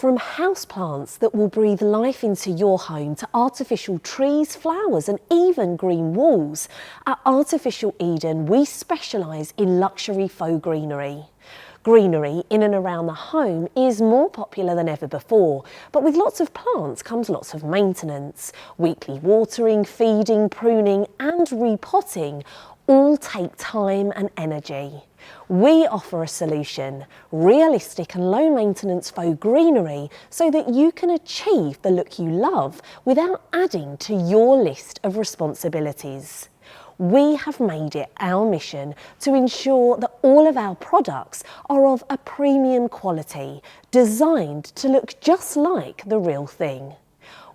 From houseplants that will breathe life into your home to artificial trees, flowers and even green walls, at Artificial Eden we specialise in luxury faux greenery. Greenery in and around the home is more popular than ever before, but with lots of plants comes lots of maintenance. Weekly watering, feeding, pruning and repotting all take time and energy. We offer a solution, realistic and low maintenance faux greenery, so that you can achieve the look you love without adding to your list of responsibilities. We have made it our mission to ensure that all of our products are of a premium quality, designed to look just like the real thing.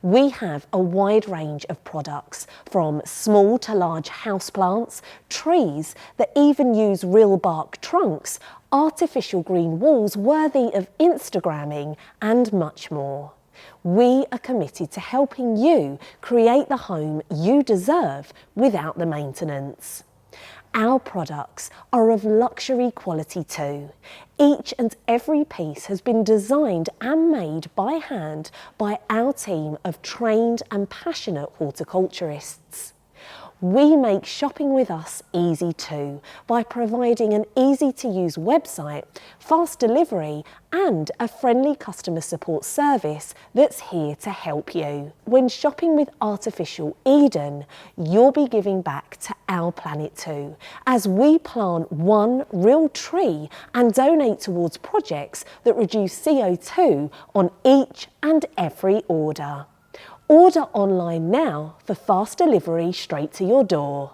We have a wide range of products, from small to large houseplants, trees that even use real bark trunks, artificial green walls worthy of Instagramming and much more. We are committed to helping you create the home you deserve without the maintenance. Our products are of luxury quality too. Each and every piece has been designed and made by hand by our team of trained and passionate horticulturists. We make shopping with us easy too by providing an easy-to-use website, fast delivery and a friendly customer support service that's here to help you. When shopping with Artificial Eden, you'll be giving back to our planet too, as we plant one real tree and donate towards projects that reduce CO2 on each and every order. Order online now for fast delivery straight to your door.